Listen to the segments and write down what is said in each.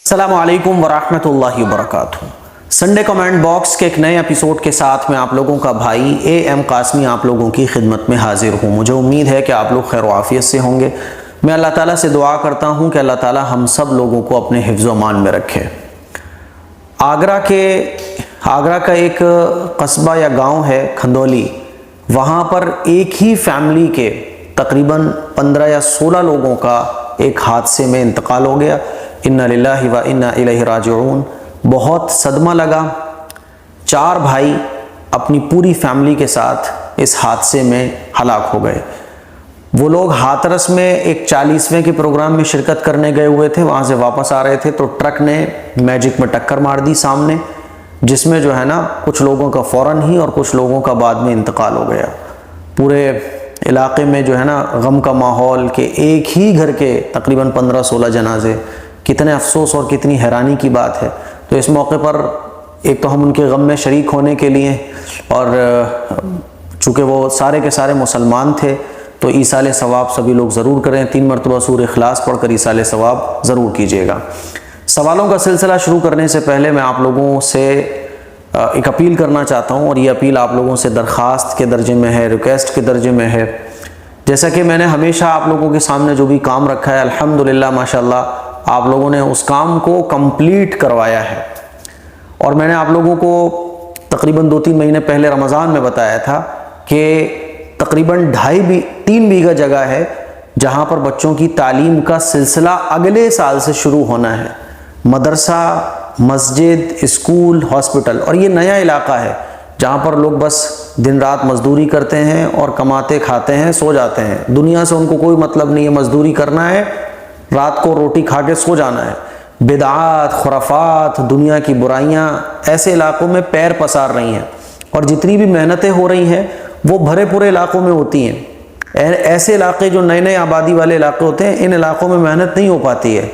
السلام علیکم ورحمۃ اللہ وبرکاتہ۔ سنڈے کمنٹ باکس کے ایک نئے ایپیسوڈ کے ساتھ میں آپ لوگوں کا بھائی اے ایم قاسمی آپ لوگوں کی خدمت میں حاضر ہوں۔ مجھے امید ہے کہ آپ لوگ خیر و عافیت سے ہوں گے۔ میں اللہ تعالیٰ سے دعا کرتا ہوں کہ اللہ تعالیٰ ہم سب لوگوں کو اپنے حفظ و امان میں رکھے۔ آگرہ کا ایک قصبہ یا گاؤں ہے کھندولی، وہاں پر ایک ہی فیملی کے تقریباً 15 یا 16 لوگوں کا ایک حادثے میں انتقال ہو گیا۔ انا للہ و انا الیہ راجعون۔ بہت صدمہ لگا۔ 4 بھائی اپنی پوری فیملی کے ساتھ اس حادثے میں ہلاک ہو گئے۔ وہ لوگ ہاتھرس میں ایک 40ویں کے پروگرام میں شرکت کرنے گئے ہوئے تھے، وہاں سے واپس آ رہے تھے تو ٹرک نے میجک میں ٹکر مار دی سامنے، جس میں جو ہے نا کچھ لوگوں کا فوراً ہی اور کچھ لوگوں کا بعد میں انتقال ہو گیا۔ پورے علاقے میں جو ہے نا غم کا ماحول کہ ایک ہی گھر کے تقریباً 15-16 جنازے، کتنے افسوس اور کتنی حیرانی کی بات ہے۔ تو اس موقع پر ایک تو ہم ان کے غم میں شریک ہونے کے لیے، اور چونکہ وہ سارے کے سارے مسلمان تھے تو ایصال ثواب سبھی لوگ ضرور کریں۔ 3 مرتبہ سورہ اخلاص پڑھ کر ایصال ثواب ضرور کیجیے گا۔ سوالوں کا سلسلہ شروع کرنے سے پہلے میں آپ لوگوں سے ایک اپیل کرنا چاہتا ہوں، اور یہ اپیل آپ لوگوں سے درخواست کے درجے میں ہے، ریکویسٹ کے درجے میں ہے۔ جیسا کہ میں نے ہمیشہ آپ لوگوں کے سامنے جو بھی کام رکھا ہے، الحمدللہ ماشاءاللہ آپ لوگوں نے اس کام کو کمپلیٹ کروایا ہے۔ اور میں نے آپ لوگوں کو تقریباً 2-3 مہینے پہلے رمضان میں بتایا تھا کہ تقریباً 3 بیگھہ جگہ ہے جہاں پر بچوں کی تعلیم کا سلسلہ اگلے سال سے شروع ہونا ہے۔ مدرسہ، مسجد، اسکول، ہاسپٹل، اور یہ نیا علاقہ ہے جہاں پر لوگ بس دن رات مزدوری کرتے ہیں اور کماتے کھاتے ہیں، سو جاتے ہیں۔ دنیا سے ان کو کوئی مطلب نہیں ہے، مزدوری کرنا ہے، رات کو روٹی کھا کے سو جانا ہے۔ بدعات، خرافات، دنیا کی برائیاں ایسے علاقوں میں پیر پسار رہی ہیں، اور جتنی بھی محنتیں ہو رہی ہیں وہ بھرے پورے علاقوں میں ہوتی ہیں۔ ایسے علاقے جو نئے آبادی والے علاقے ہوتے ہیں، ان علاقوں میں محنت نہیں ہو پاتی ہے،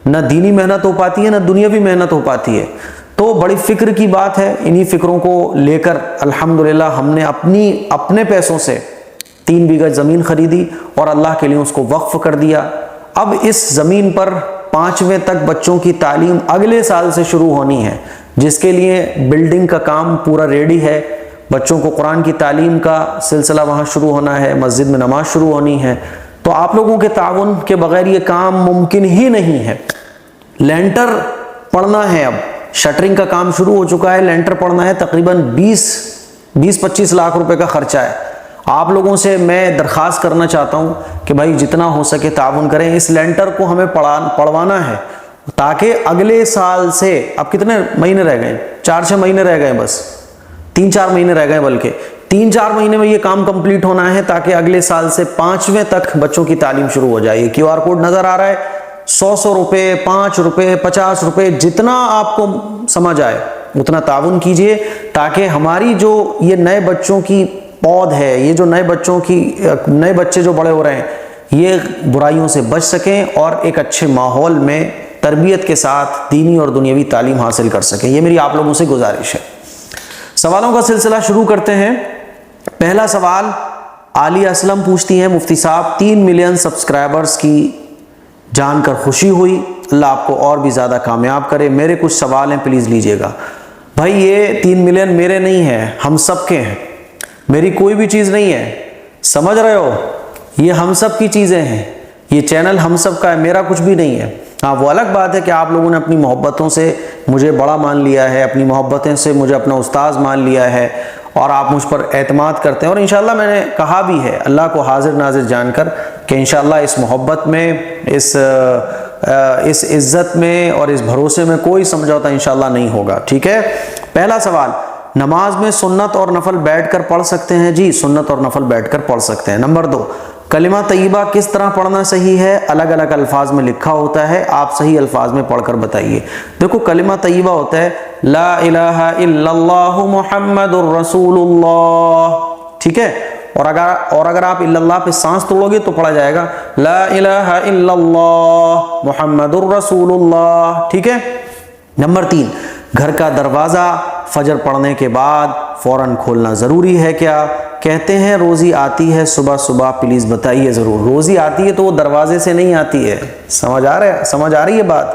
نہ دینی محنت ہو پاتی ہے، نہ دنیاوی محنت ہو پاتی ہے۔ تو بڑی فکر کی بات ہے۔ انہی فکروں کو لے کر الحمدللہ ہم نے اپنے پیسوں سے 3 بیگھہ زمین خریدی اور اللہ کے لیے اس کو وقف کر دیا۔ اب اس زمین پر 5ویں تک بچوں کی تعلیم اگلے سال سے شروع ہونی ہے، جس کے لیے بلڈنگ کا کام پورا ریڈی ہے۔ بچوں کو قرآن کی تعلیم کا سلسلہ وہاں شروع ہونا ہے، مسجد میں نماز شروع ہونی ہے۔ تو آپ لوگوں کے تعاون کے بغیر یہ کام ممکن ہی نہیں ہے۔ لینٹر پڑنا ہے، اب شٹرنگ کا کام شروع ہو چکا ہے، لینٹر پڑنا ہے، تقریباً 20-25 لاکھ روپے کا خرچہ ہے۔ آپ لوگوں سے میں درخواست کرنا چاہتا ہوں کہ بھائی جتنا ہو سکے تعاون کریں، اس لینٹر کو ہمیں پڑھوانا ہے تاکہ اگلے سال سے، اب کتنے مہینے رہ گئے؟ 4-6 مہینے رہ گئے، بس 3-4 مہینے رہ گئے، بلکہ 3-4 مہینے میں یہ کام کمپلیٹ ہونا ہے تاکہ اگلے سال سے 5ویں تک بچوں کی تعلیم شروع ہو جائے۔ QR کوڈ نظر آ رہا ہے، 100 روپے، 5 روپے، 50 روپے، جتنا آپ کو سمجھ آئے اتنا تعاون کیجئے تاکہ ہماری جو یہ نئے بچوں کی پود ہے، یہ جو نئے بچے جو بڑے ہو رہے ہیں، یہ برائیوں سے بچ سکیں اور ایک اچھے ماحول میں تربیت کے ساتھ دینی اور دنیاوی تعلیم حاصل کر سکیں۔ یہ میری آپ لوگوں سے گزارش ہے۔ سوالوں کا سلسلہ شروع کرتے ہیں۔ پہلا سوال عالیہ اسلم پوچھتی ہیں، مفتی صاحب 3 ملین سبسکرائبرز کی جان کر خوشی ہوئی، اللہ آپ کو اور بھی زیادہ کامیاب کرے، میرے کچھ سوال ہیں پلیز لیجئے گا۔ بھائی یہ 3 ملین میرے نہیں ہیں، ہم سب کے ہیں، میری کوئی بھی چیز نہیں ہے، سمجھ رہے ہو؟ یہ ہم سب کی چیزیں ہیں، یہ چینل ہم سب کا ہے، میرا کچھ بھی نہیں ہے۔ ہاں وہ الگ بات ہے کہ آپ لوگوں نے اپنی محبتوں سے مجھے بڑا مان لیا ہے، اپنی محبتیں سے مجھے اپنا استاذ مان لیا ہے، اور آپ مجھ پر اعتماد کرتے ہیں، اور انشاءاللہ میں نے کہا بھی ہے اللہ کو حاضر ناظر جان کر کہ انشاءاللہ اس محبت میں، اس عزت میں اور اس بھروسے میں کوئی سمجھوتا انشاءاللہ نہیں ہوگا، ٹھیک ہے؟ پہلا سوال، نماز میں سنت اور نفل بیٹھ کر پڑھ سکتے ہیں؟ جی سنت اور نفل بیٹھ کر پڑھ سکتے ہیں۔ نمبر 2، کلمہ طیبہ کس طرح پڑھنا صحیح ہے؟ الگ الگ الفاظ میں لکھا ہوتا ہے، آپ صحیح الفاظ میں پڑھ کر بتائیے۔ دیکھو کلمہ طیبہ ہوتا ہے لا الہ الا اللہ محمد الرسول اللہ، ٹھیک ہے؟ اور اگر آپ الا اللہ پہ سانس توڑو گے تو پڑھا جائے گا لا الہ الا اللہ محمد الرسول اللہ، ٹھیک ہے؟ نمبر 3، گھر کا دروازہ فجر پڑھنے کے بعد فوراً کھولنا ضروری ہے کیا؟ کہتے ہیں روزی آتی ہے صبح صبح، پلیز بتائیے ضرور۔ روزی آتی ہے تو وہ دروازے سے نہیں آتی ہے، سمجھ آ رہی ہے بات؟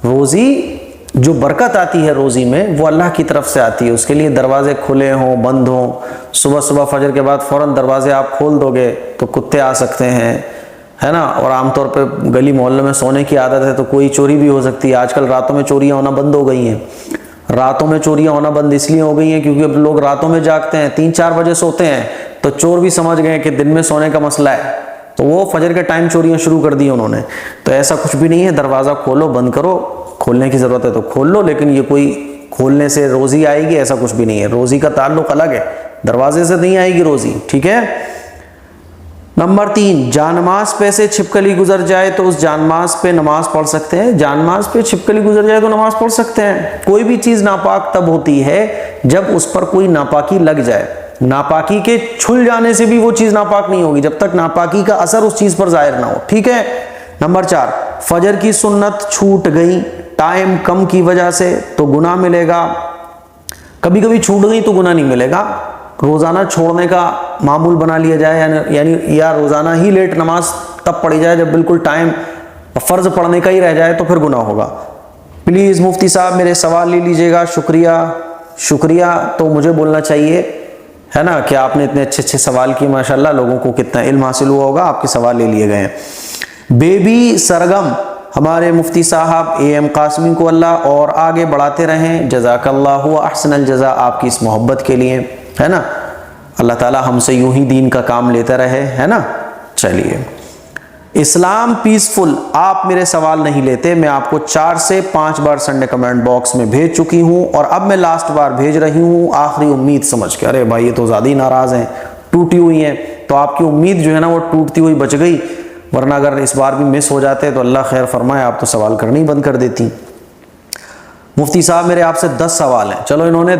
روزی جو برکت آتی ہے روزی میں وہ اللہ کی طرف سے آتی ہے. اس کے لیے دروازے کھلے ہوں بند ہوں, صبح صبح فجر کے بعد فوراً دروازے آپ کھول دو گے تو کتے آ سکتے ہیں, ہے نا. اور عام طور پہ گلی محلے میں سونے کی عادت ہے تو کوئی چوری بھی ہو سکتی ہے. آج کل راتوں میں چوریاں ہونا بند ہو گئی ہیں. راتوں میں چوریاں ہونا بند اس لیے ہو گئی ہیں کیونکہ اب لوگ راتوں میں جاگتے ہیں, 3-4 بجے سوتے ہیں, تو چور بھی سمجھ گئے کہ دن میں سونے کا مسئلہ ہے, تو وہ فجر کے ٹائم چوریاں شروع کر دی انہوں نے. تو ایسا کچھ بھی نہیں ہے, دروازہ کھولو بند کرو, کھولنے کی ضرورت ہے تو کھول لو, لیکن یہ کوئی کھولنے سے روزی آئے گی ایسا کچھ بھی نہیں ہے. روزی کا تعلق الگ ہے, دروازے سے نہیں آئے گی روزی, ٹھیک ہے. نمبر 3, جانماز پہ سے چھپکلی گزر جائے تو اس جانماز پہ نماز پڑھ سکتے ہیں. جانماز پہ چھپکلی گزر جائے تو نماز پڑھ سکتے ہیں. کوئی بھی چیز ناپاک تب ہوتی ہے جب اس پر کوئی ناپاکی لگ جائے. ناپاکی کے چھل جانے سے بھی وہ چیز ناپاک نہیں ہوگی جب تک ناپاکی کا اثر اس چیز پر ظاہر نہ ہو, ٹھیک ہے. نمبر 4, فجر کی سنت چھوٹ گئی ٹائم کم کی وجہ سے تو گناہ ملے گا. کبھی کبھی چھوٹ گئی تو گناہ نہیں ملے گا. روزانہ چھوڑنے کا معمول بنا لیا جائے, یعنی یا روزانہ ہی لیٹ نماز تب پڑھی جائے جب بالکل ٹائم فرض پڑھنے کا ہی رہ جائے تو پھر گناہ ہوگا. پلیز مفتی صاحب میرے سوال لے لیجئے گا. شکریہ تو مجھے بولنا چاہیے, ہے نا, کہ آپ نے اتنے اچھے سوال کیے, ماشاءاللہ. لوگوں کو کتنا علم حاصل ہوا ہوگا, آپ کے سوال لے لیے گئے ہیں. بیبی سرگم ہمارے مفتی صاحب AM قاسمی کو اللہ اور آگے بڑھاتے رہیں. جزاک اللہ احسن الجزا آپ کی اس محبت کے لیے, ہے نا. اللہ تعالی ہم سے یوں ہی دین کا کام لیتا رہے, ہے نا. چلیے, اسلام پیسفل, آپ میرے سوال نہیں لیتے. میں آپ کو 4 سے 5 بار سنڈے کمنٹ باکس میں بھیج چکی ہوں اور اب میں لاسٹ بار بھیج رہی ہوں آخری امید سمجھ کے. ارے بھائی یہ تو زیادہ ہی ناراض ہیں, ٹوٹی ہوئی ہیں, تو آپ کی امید جو ہے نا وہ ٹوٹتی ہوئی بچ گئی, ورنہ اگر اس بار بھی مس ہو جاتے تو اللہ خیر فرمائے, آپ تو سوال کرنے ہی بند کر دیتی. مفتی صاحب میرے آپ سے 10 سوال ہیں. چلو انہوں نے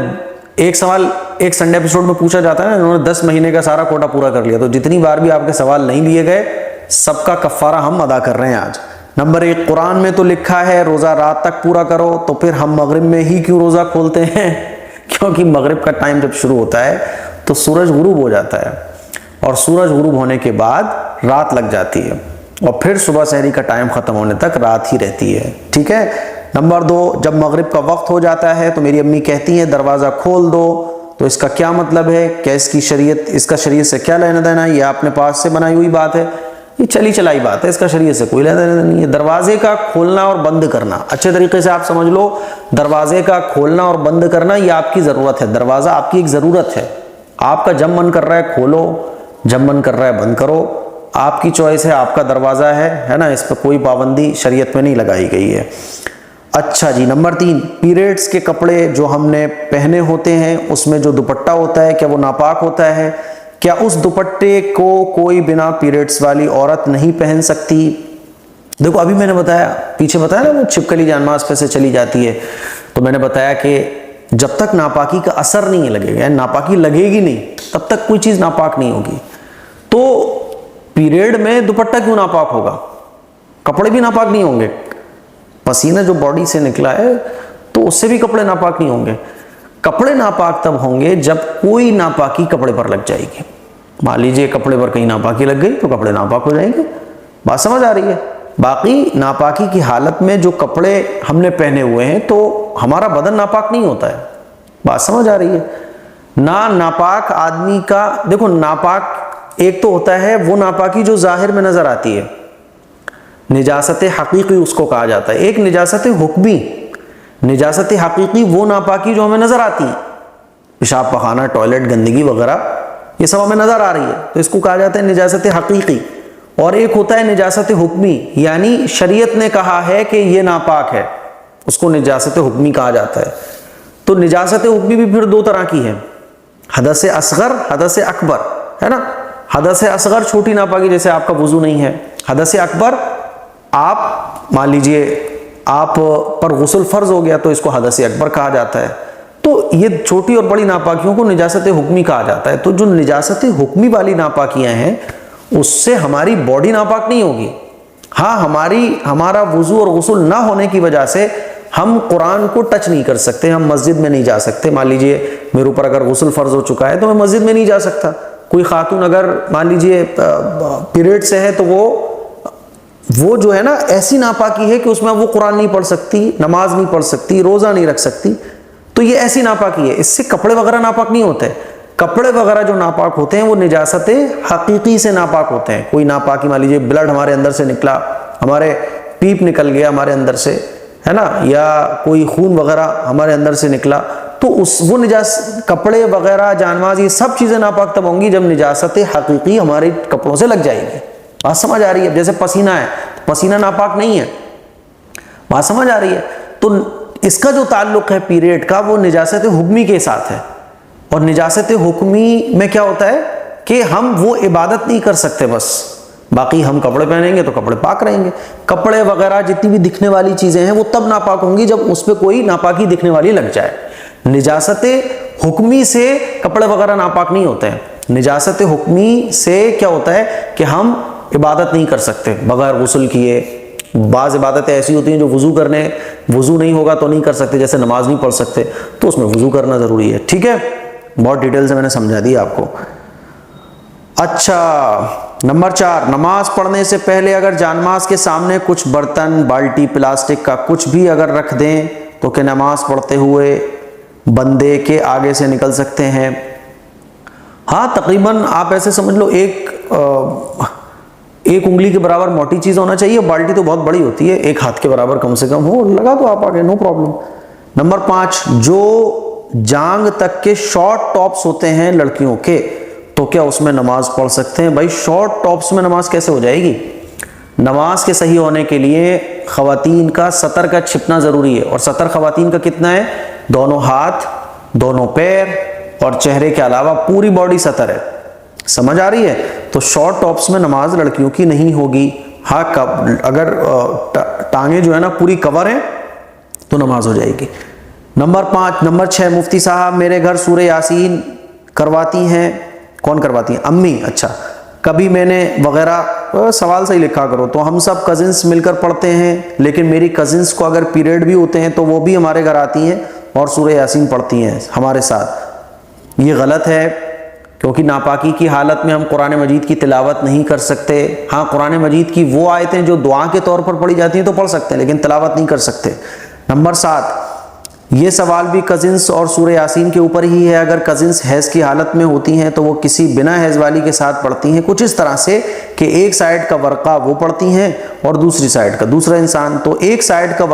ایک سوال ایک سنڈے ایپیسوڈ میں پوچھا جاتا ہے نا, انہوں نے 10 مہینے کا سارا کوٹا پورا کر لیا. تو جتنی بار بھی آپ کے سوال نہیں لیے گئے سب کا کفارہ ہم ادا کر رہے ہیں آج. نمبر 1, قرآن میں تو لکھا ہے روزہ رات تک پورا کرو, تو پھر ہم مغرب میں ہی کیوں روزہ کھولتے ہیں؟ کیونکہ مغرب کا ٹائم جب شروع ہوتا ہے تو سورج غروب ہو جاتا ہے, اور سورج غروب ہونے کے بعد رات لگ جاتی ہے, اور پھر صبح سحری کا ٹائم ختم ہونے تک رات ہی رہتی ہے, ٹھیک ہے. نمبر 2, جب مغرب کا وقت ہو جاتا ہے تو میری امی کہتی ہیں دروازہ کھول دو, تو اس کا کیا مطلب ہے؟ کیا اس کا شریعت سے کیا لینا دینا ہے؟ یہ اپنے پاس سے بنائی ہوئی بات ہے, یہ چلی چلائی بات ہے, اس کا شریعت سے کوئی لینا دینا نہیں ہے. دروازے کا کھولنا اور بند کرنا اچھے طریقے سے آپ سمجھ لو, دروازے کا کھولنا اور بند کرنا یہ آپ کی ضرورت ہے. دروازہ آپ کی ایک ضرورت ہے, آپ کا جب من کر رہا ہے کھولو, جب من کر رہا ہے بند کرو, آپ کی چوائس ہے, آپ کا دروازہ ہے نا, اس پہ کوئی پابندی شریعت میں نہیں لگائی گئی ہے. اچھا جی, نمبر 3, پیریڈز کے کپڑے جو ہم نے پہنے ہوتے ہیں اس میں جو دوپٹہ ہوتا ہے کیا وہ ناپاک ہوتا ہے؟ کیا اس دوپٹے کو کوئی بنا پیریڈز والی عورت نہیں پہن سکتی؟ دیکھو ابھی میں نے بتایا, پیچھے بتایا نا وہ چھپکلی جانماز پہ سے چلی جاتی ہے, تو میں نے بتایا کہ جب تک ناپاکی کا اثر نہیں لگے گا, ناپاکی لگے گی نہیں, تب تک کوئی چیز ناپاک نہیں ہوگی. تو پیریڈ میں دوپٹہ کیوں ناپاک ہوگا؟ کپڑے بھی ناپاک نہیں ہوں گے. پسینہ جو باڈی سے نکلا ہے تو اس سے بھی کپڑے ناپاک نہیں ہوں گے. کپڑے ناپاک تب ہوں گے جب کوئی ناپاکی کپڑے پر لگ جائے گی. مان لیجئے کپڑے پر کہیں ناپاکی لگ گئی تو کپڑے ناپاک ہو جائیں گے. بات سمجھ آ رہی ہے؟ باقی ناپاکی کی حالت میں جو کپڑے ہم نے پہنے ہوئے ہیں تو ہمارا بدن ناپاک نہیں ہوتا ہے. بات سمجھ آ رہی ہے؟ ناپاک آدمی کا, دیکھو ناپاک ایک تو ہوتا ہے وہ ناپاکی جو ظاہر میں نظر آتی ہے, نجاست حقیقی اس کو کہا جاتا ہے. ایک نجاست حکمی, نجاست حقیقی وہ ناپاکی جو ہمیں نظر آتی ہے, پیشاب پخانہ ٹوائلٹ گندگی وغیرہ یہ سب ہمیں نظر آ رہی ہے تو اس کو کہا جاتا ہے نجاست حقیقی. اور ایک ہوتا ہے نجاست حکمی, یعنی شریعت نے کہا ہے کہ یہ ناپاک ہے, اس کو نجاست حکمی کہا جاتا ہے. تو نجاست حکمی بھی پھر 2 طرح کی ہے, حدث اصغر, حدث اکبر, ہے نا. حدث اصغر چھوٹی ناپاکی, جیسے آپ کا وضو نہیں ہے. حدث اکبر, آپ مان لیجئے آپ پر غسل فرض ہو گیا تو اس کو حدث اکبر کہا جاتا ہے. تو یہ چھوٹی اور بڑی ناپاکیوں کو نجاست حکمی کہا جاتا ہے. تو جو نجاست حکمی والی ناپاکیاں ہیں اس سے ہماری باڈی ناپاک نہیں ہوگی. ہاں ہمارا وضو اور غسل نہ ہونے کی وجہ سے ہم قرآن کو ٹچ نہیں کر سکتے, ہم مسجد میں نہیں جا سکتے. مان لیجئے میرے اوپر اگر غسل فرض ہو چکا ہے تو میں مسجد میں نہیں جا سکتا. کوئی خاتون اگر مان لیجئے پیریڈ سے ہے تو وہ وہ جو ہے نا ایسی ناپاکی ہے کہ اس میں وہ قرآن نہیں پڑھ سکتی، نماز نہیں پڑھ سکتی، روزہ نہیں رکھ سکتی، تو یہ ایسی ناپاکی ہے. اس سے کپڑے وغیرہ ناپاک نہیں ہوتے. کپڑے وغیرہ جو ناپاک ہوتے ہیں وہ نجاست حقیقی سے ناپاک ہوتے ہیں. کوئی ناپاکی مان لیجیے بلڈ ہمارے اندر سے نکلا، ہمارے پیپ نکل گیا ہمارے اندر سے، ہے نا، یا کوئی خون وغیرہ ہمارے اندر سے نکلا، تو وہ کپڑے وغیرہ جانماز یہ سب چیزیں ناپاک تب ہوں گی جب نجاست حقیقی ہمارے کپڑوں سے لگ جائے گی. بات سمجھ آ رہی ہے؟ جیسے پسینہ ہے، پسینہ ناپاک نہیں ہے. بات سمجھ آ رہی ہے؟ تو اس کا جو تعلق ہے پیریڈ کا وہ نجاست حکمی کے ساتھ ہے. اور نجاست حکمی میں کیا ہوتا ہے کہ ہم وہ عبادت نہیں کر سکتے بس، باقی ہم کپڑے پہنیں گے تو کپڑے پاک رہیں گے. کپڑے وغیرہ جتنی بھی دکھنے والی چیزیں ہیں وہ تب ناپاک ہوں گی جب اس پہ کوئی ناپاکی دکھنے والی لگ جائے. نجاست حکمی سے کپڑے وغیرہ ناپاک نہیں ہوتے ہیں. نجاست حکمی سے کیا ہوتا ہے کہ ہم عبادت نہیں کر سکتے بغیر غسل کیے. بعض عبادتیں ایسی ہوتی ہیں جو وضو نہیں ہوگا تو نہیں کر سکتے، جیسے نماز نہیں پڑھ سکتے تو اس میں وضو کرنا ضروری ہے. ٹھیک ہے، بہت ڈیٹیل سے میں نے سمجھا دیا آپ کو. اچھا، نمبر 4، نماز پڑھنے سے پہلے اگر جانماز کے سامنے کچھ برتن، بالٹی، پلاسٹک کا کچھ بھی اگر رکھ دیں تو کہ نماز پڑھتے ہوئے بندے کے آگے سے نکل سکتے ہیں. ہاں تقریباً آپ ایسے سمجھ لو ایک انگلی کے برابر موٹی چیز ہونا چاہیے. بالٹی تو بہت بڑی ہوتی ہے، ایک ہاتھ کے برابر کم سے کم ہو، لگا تو آپ آگے، نو پرابلم. نمبر 5، جو جانگ تک کے شارٹ ٹاپس ہوتے ہیں لڑکیوں کے، تو کیا اس میں نماز پڑھ سکتے ہیں؟ بھائی شارٹ ٹاپس میں نماز کیسے ہو جائے گی؟ نماز کے صحیح ہونے کے لیے خواتین کا سطر کا چھپنا ضروری ہے. اور سطر خواتین کا کتنا ہے؟ دونوں ہاتھ، دونوں پیر اور چہرے کے علاوہ پوری باڈی سطر ہے. سمجھ آ رہی ہے؟ تو شارٹ ٹاپس میں نماز لڑکیوں کی نہیں ہوگی. ہاں اگر ٹانگیں جو ہے نا پوری کور ہیں تو نماز ہو جائے گی. نمبر 6، مفتی صاحب میرے گھر سورہ یاسین کرواتی ہیں. کون کرواتی ہیں؟ امی. اچھا، کبھی میں نے وغیرہ، سوال صحیح لکھا کرو. تو ہم سب کزنس مل کر پڑھتے ہیں، لیکن میری کزنس کو اگر پیریڈ بھی ہوتے ہیں تو وہ بھی ہمارے گھر آتی ہیں اور سورہ یاسین پڑھتی ہیں ہمارے ساتھ. یہ غلط ہے، کیونکہ ناپاکی کی حالت میں ہم قرآن مجید کی تلاوت نہیں کر سکتے. ہاں قرآن مجید کی وہ آیتیں جو دعا کے طور پر پڑھی جاتی ہیں تو پڑھ سکتے ہیں، لیکن تلاوت نہیں کر سکتے. نمبر 7، یہ سوال بھی کزنس اور سورہ یاسین کے اوپر ہی ہے. اگر کزنس حیض کی حالت میں ہوتی ہیں تو وہ کسی بنا حیض والی کے ساتھ پڑھتی ہیں کچھ اس طرح سے کہ ایک سائیڈ کا ورقہ وہ پڑھتی ہیں اور دوسری سائیڈ کا دوسرا انسان. تو ایک سائیڈ کا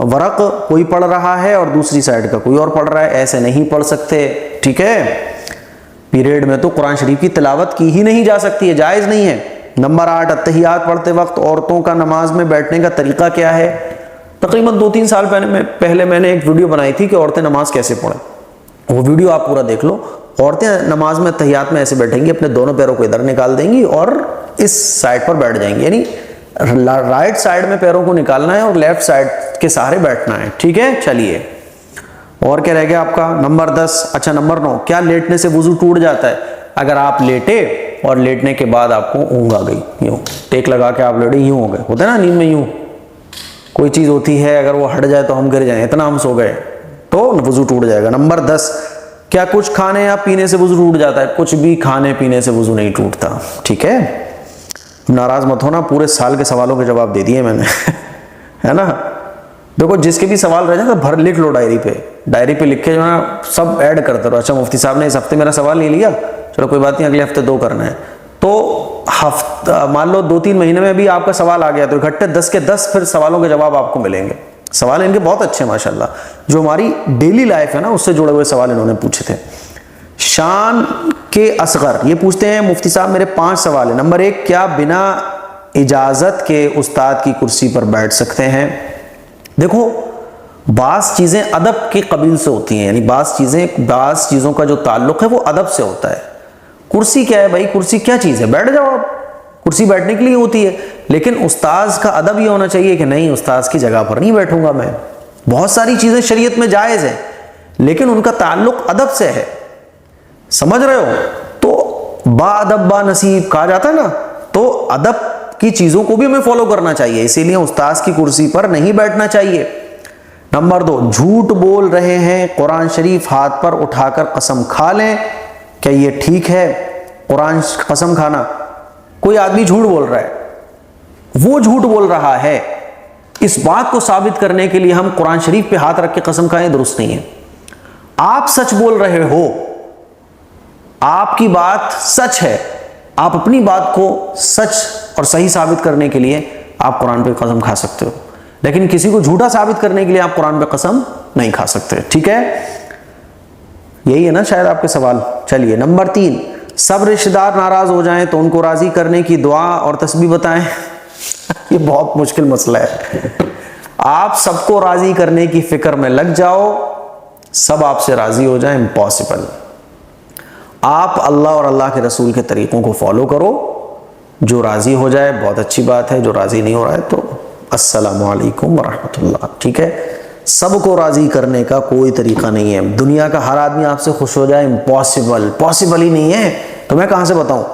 ورق کوئی پڑھ رہا ہے اور دوسری سائیڈ کا کوئی اور پڑھ رہا ہے، ایسے نہیں پڑھ سکتے. ٹھیک ہے، پیریڈ میں تو قرآن شریف کی تلاوت کی ہی نہیں جا سکتی ہے، جائز نہیں ہے. نمبر 8، اتحیات پڑھتے وقت عورتوں کا نماز میں بیٹھنے کا طریقہ کیا ہے؟ تقریباً 2-3 سال پہلے میں نے ایک ویڈیو بنائی تھی کہ عورتیں نماز کیسے پڑھیں. وہ ویڈیو آپ پورا دیکھ لو. عورتیں نماز میں اتحیات میں ایسے بیٹھیں گی، اپنے دونوں پیروں کو ادھر نکال دیں گی اور اس سائڈ پر بیٹھ جائیں گی، یعنی رائٹ سائڈ میں پیروں کو نکالنا ہے اور لیفٹ سائڈ کے سہارے بیٹھنا ہے. ٹھیک ہے، چلیے اور کیا رہ گیا آپ کا؟ نمبر 10. اچھا، نمبر 9، کیا لیٹنے سے وضو ٹوٹ جاتا ہے؟ اگر آپ لیٹے اور لیٹنے کے بعد آپ کو اونگ آ گئی، یوں ٹیک لگا کے آپ لیٹے، یوں ہو گئے، ہوتا ہے نا نیند میں یوں کوئی چیز ہوتی ہے، اگر وہ ہٹ جائے تو ہم گر جائیں، اتنا ہم سو گئے تو وضو ٹوٹ جائے گا. نمبر 10، کیا کچھ کھانے یا پینے سے وضو ٹوٹ جاتا ہے؟ کچھ بھی کھانے پینے سے وضو نہیں ٹوٹتا. ٹھیک ہے، ناراض مت ہونا، پورے سال کے سوالوں کے جواب دے دیے میں نے ہے نا. دیکھو جس کے بھی سوال رہ جائے تو لکھ لو ڈائری پہ لکھ کے جو ہے نا سب ایڈ کرتے رہو. اچھا مفتی صاحب نے اس ہفتے میرا سوال نہیں لیا، چلو کوئی بات نہیں، اگلے ہفتے 2 کرنا ہے. تو مان لو 2-3 مہینے میں بھی آپ کا سوال آ گیا تو اکٹھے 10 کے 10 پھر سوالوں کے جواب آپ کو ملیں گے. سوال ان کے بہت اچھے ہیں ماشاءاللہ، جو ہماری ڈیلی لائف ہے نا اس سے جڑے ہوئے سوال انہوں نے پوچھے تھے. شان کے اصغر یہ پوچھتے ہیں، مفتی صاحب میرے 5 سوال ہیں. نمبر 1، کیا بنا اجازت کے استاد کی کرسی پر بیٹھ سکتے ہیں؟ دیکھو بعض چیزیں ادب کی قبیل سے ہوتی ہیں، یعنی بعض چیزوں کا جو تعلق ہے وہ ادب سے ہوتا ہے. کرسی کیا ہے بھائی؟ کرسی کیا چیز ہے؟ بیٹھ جاؤ آپ، کرسی بیٹھنے کے لیے ہوتی ہے. لیکن استاذ کا ادب یہ ہونا چاہیے کہ نہیں، استاذ کی جگہ پر نہیں بیٹھوں گا میں. بہت ساری چیزیں شریعت میں جائز ہیں لیکن ان کا تعلق ادب سے ہے، سمجھ رہے ہو؟ تو با ادب با نصیب کہا جاتا ہے نا، تو ادب کی چیزوں کو بھی ہمیں فالو کرنا چاہیے، اسی لیے استاذ کی کرسی پر نہیں بیٹھنا چاہیے. نمبر 2، جھوٹ بول رہے ہیں، قرآن شریف ہاتھ پر اٹھا کر قسم کھا لیں، کیا یہ ٹھیک ہے؟ قرآن قسم کھانا، کوئی آدمی جھوٹ بول رہا ہے، وہ جھوٹ بول رہا ہے. اس بات کو ثابت کرنے کے لیے ہم قرآن شریف پہ ہاتھ رکھ کے قسم کھائیں درست نہیں ہے. آپ سچ بول رہے ہو, آپ کی بات سچ ہے, آپ اپنی بات کو سچ اور صحیح ثابت کرنے کے لیے آپ قرآن پہ قسم کھا سکتے ہو, لیکن کسی کو جھوٹا ثابت کرنے کے لیے آپ قرآن پہ قسم نہیں کھا سکتے. ٹھیک ہے, یہی ہے نا شاید آپ کے سوال. چلیے نمبر 3, سب رشتہ دار ناراض ہو جائیں تو ان کو راضی کرنے کی دعا اور تسبیح بتائیں. یہ بہت مشکل مسئلہ ہے. آپ سب کو راضی کرنے کی فکر میں لگ جاؤ, سب آپ سے راضی ہو جائیں, امپاسبل. آپ اللہ اور اللہ کے رسول کے طریقوں کو فالو کرو, جو راضی ہو جائے بہت اچھی بات ہے, جو راضی نہیں ہو رہا ہے تو السلام علیکم ورحمۃ اللہ. ٹھیک ہے, سب کو راضی کرنے کا کوئی طریقہ نہیں ہے. دنیا کا ہر آدمی آپ سے خوش ہو جائے, امپاسبل, پاسبل ہی نہیں ہے. تو میں کہاں سے بتاؤں.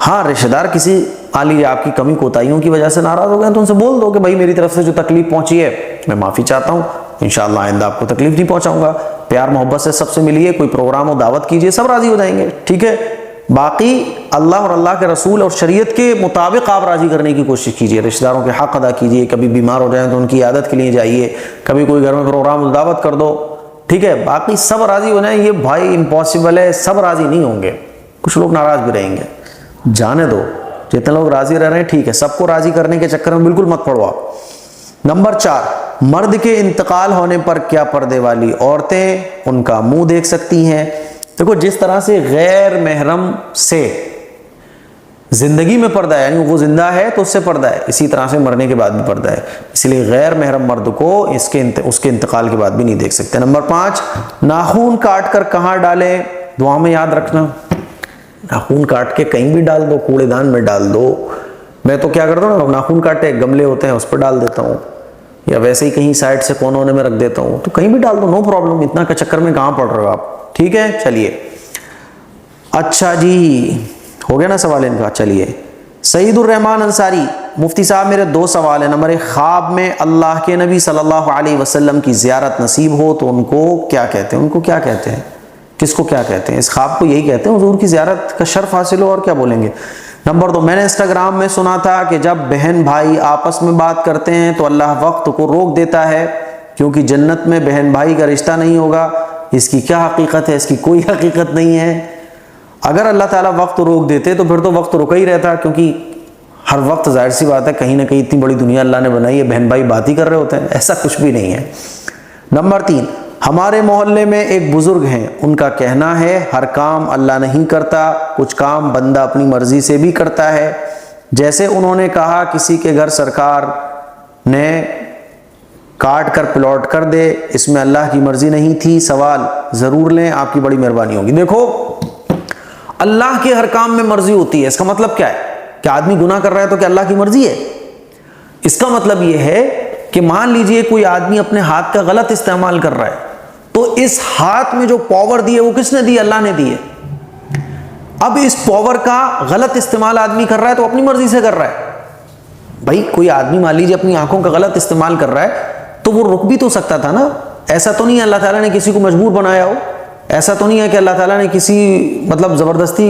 ہاں رشتہ دار کسی مان لیجیے آپ کی کمی کوتاہیوں کی وجہ سے ناراض ہو گئے تو ان سے بول دو کہ بھائی میری طرف سے جو تکلیف پہنچی ہے میں معافی چاہتا ہوں, انشاءاللہ آئندہ آپ کو تکلیف نہیں پہنچاؤں گا. پیار محبت سے سب سے ملیے, کوئی پروگرام و دعوت کیجیے, سب راضی ہو جائیں گے. ٹھیک ہے, باقی اللہ اور اللہ کے رسول اور شریعت کے مطابق آپ راضی کرنے کی کوشش کیجیے. رشتہ داروں کے حق ادا کیجیے, کبھی بیمار ہو جائیں تو ان کی عیادت کے لیے جائیے, کبھی کوئی گھر میں پروگرام و دعوت کر دو. ٹھیک ہے, باقی سب راضی ہو جائیں یہ بھائی امپاسبل ہے. سب راضی نہیں ہوں گے, کچھ لوگ ناراض بھی رہیں گے. جانے دو, جتنے لوگ راضی رہ رہے ہیں ٹھیک ہے, سب کو راضی کرنے کے چکر میں بالکل مت پڑو آپ. نمبر 4, مرد کے انتقال ہونے پر کیا پردے والی عورتیں ان کا منہ دیکھ سکتی ہیں؟ دیکھو, جس طرح سے غیر محرم سے زندگی میں پردہ ہے, یعنی وہ زندہ ہے تو اس سے پردہ ہے, اسی طرح سے مرنے کے بعد بھی پردہ ہے. اس لیے غیر محرم مرد کو اس کے انتقال کے بعد بھی نہیں دیکھ سکتے. نمبر 5, ناخون کاٹ کر کہاں ڈالیں؟ دعا میں یاد رکھنا, ناخون کاٹ کے کہیں بھی ڈال دو, کوڑے دان میں ڈال دو. میں تو کیا کرتا ہوں, ناخون کاٹے گملے ہوتے ہیں اس پہ ڈال دیتا ہوں, یا ویسے ہی کہیں سائڈ سے کونے میں رکھ دیتا ہوں, تو کہیں بھی ڈال دو, نو پرابلم. اتنا کا چکر میں کہاں پڑ رہے ہو آپ. ٹھیک ہے, چلیے. اچھا جی, ہو گیا نا سوال ان کا. چلیے, سعید الرحمان انصاری, مفتی صاحب میرے 2 سوال ہیں. نمبر 1, خواب میں اللہ کے نبی صلی اللہ علیہ وسلم کی زیارت نصیب ہو تو ان کو کیا کہتے ہیں؟ ان کو کیا کہتے ہیں؟ کس کو کیا کہتے ہیں؟ اس خواب کو یہی کہتے ہیں حضور کی زیارت کا شرف حاصل ہو, اور کیا بولیں گے. نمبر 2, میں نے انسٹاگرام میں سنا تھا کہ جب بہن بھائی آپس میں بات کرتے ہیں تو اللہ وقت کو روک دیتا ہے کیونکہ جنت میں بہن بھائی کا رشتہ نہیں ہوگا. اس کی کیا حقیقت ہے؟ اس کی کوئی حقیقت نہیں ہے. اگر اللہ تعالیٰ وقت روک دیتے تو پھر تو وقت رکا ہی رہتا, کیونکہ ہر وقت ظاہر سی بات ہے کہیں نہ کہیں اتنی بڑی دنیا اللہ نے بنائی ہے, بہن بھائی بات ہی کر رہے ہوتے ہیں. ایسا کچھ بھی نہیں ہے. نمبر 3, ہمارے محلے میں ایک بزرگ ہیں, ان کا کہنا ہے ہر کام اللہ نہیں کرتا, کچھ کام بندہ اپنی مرضی سے بھی کرتا ہے. جیسے انہوں نے کہا کسی کے گھر سرکار نے کاٹ کر پلاٹ کر دے, اس میں اللہ کی مرضی نہیں تھی. سوال ضرور لیں, آپ کی بڑی مہربانی ہوگی. دیکھو, اللہ کے ہر کام میں مرضی ہوتی ہے, اس کا مطلب کیا ہے؟ کہ آدمی گناہ کر رہا ہے تو کیا اللہ کی مرضی ہے؟ اس کا مطلب یہ ہے کہ مان لیجئے کوئی آدمی اپنے ہاتھ کا غلط استعمال کر رہا ہے, تو اس ہاتھ میں جو پاور دی ہے وہ کس نے دی؟ اللہ نے دی ہے. اب اس پاور کا غلط استعمال آدمی کر رہا ہے تو اپنی مرضی سے کر رہا ہے. بھائی کوئی آدمی مان لیجیے اپنی آنکھوں کا غلط استعمال کر رہا ہے تو وہ رک بھی تو سکتا تھا نا. ایسا تو نہیں ہے اللہ تعالیٰ نے کسی کو مجبور بنایا ہو, ایسا تو نہیں ہے کہ اللہ تعالیٰ نے کسی مطلب زبردستی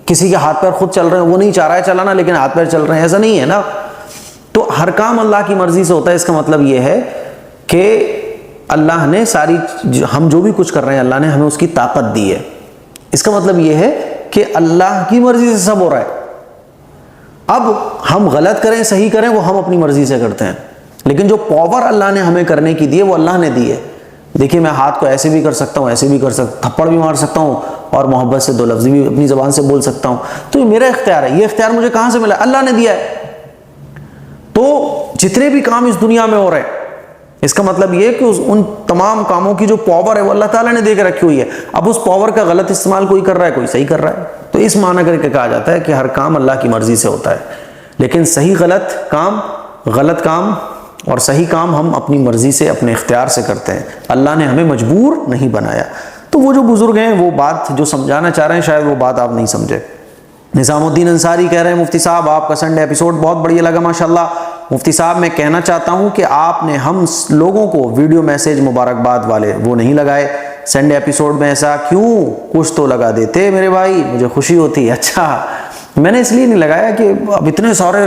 کسی کے ہاتھ پیر خود چل رہے ہیں, وہ نہیں چاہ رہا ہے چلانا لیکن ہاتھ پیر چل رہے ہیں, ایسا نہیں ہے نا. تو ہر کام اللہ کی مرضی سے ہوتا ہے. اس کا مطلب یہ ہے کہ اللہ نے ساری, ہم جو بھی کچھ کر رہے ہیں اللہ نے ہمیں اس کی طاقت دی ہے. اس کا مطلب یہ ہے کہ اللہ کی مرضی سے سب ہو رہا ہے. اب ہم غلط کریں صحیح کریں وہ ہم اپنی مرضی سے کرتے ہیں, لیکن جو پاور اللہ نے ہمیں کرنے کی دی ہے وہ اللہ نے دی ہے. دیکھیے میں ہاتھ کو ایسے بھی کر سکتا ہوں, ایسے بھی کر سکتا ہوں, تھپڑ بھی مار سکتا ہوں, اور محبت سے 2 لفظ بھی اپنی زبان سے بول سکتا ہوں. تو یہ میرا اختیار ہے. یہ اختیار مجھے کہاں سے ملا؟ اللہ نے دیا ہے. تو جتنے بھی کام اس دنیا میں ہو رہے ہیں, اس کا مطلب یہ کہ ان تمام کاموں کی جو پاور ہے وہ اللہ تعالیٰ نے دے کے رکھی ہوئی ہے. اب اس پاور کا غلط استعمال کوئی کر رہا ہے, کوئی صحیح کر رہا ہے. تو اس معنی کر کے کہا جاتا ہے کہ ہر کام اللہ کی مرضی سے ہوتا ہے, لیکن صحیح غلط کام اور صحیح کام ہم اپنی مرضی سے اپنے اختیار سے کرتے ہیں. اللہ نے ہمیں مجبور نہیں بنایا. تو وہ جو بزرگ ہیں وہ بات جو سمجھانا چاہ رہے ہیں شاید وہ بات آپ نہیں سمجھے. نظام الدین انصاری کہہ رہے ہیں مفتی صاحب آپ کا سنڈے ایپیسوڈ بہت بڑھیا لگا ماشاءاللہ. مفتی صاحب میں کہنا چاہتا ہوں کہ آپ نے ہم لوگوں کو ویڈیو میسیج مبارکباد والے وہ نہیں لگائے سنڈے ایپیسوڈ میں. ایسا کیوں؟ کچھ تو لگا دیتے میرے بھائی, مجھے خوشی ہوتی. اچھا, میں نے اس لیے نہیں لگایا کہ اب اتنے سارے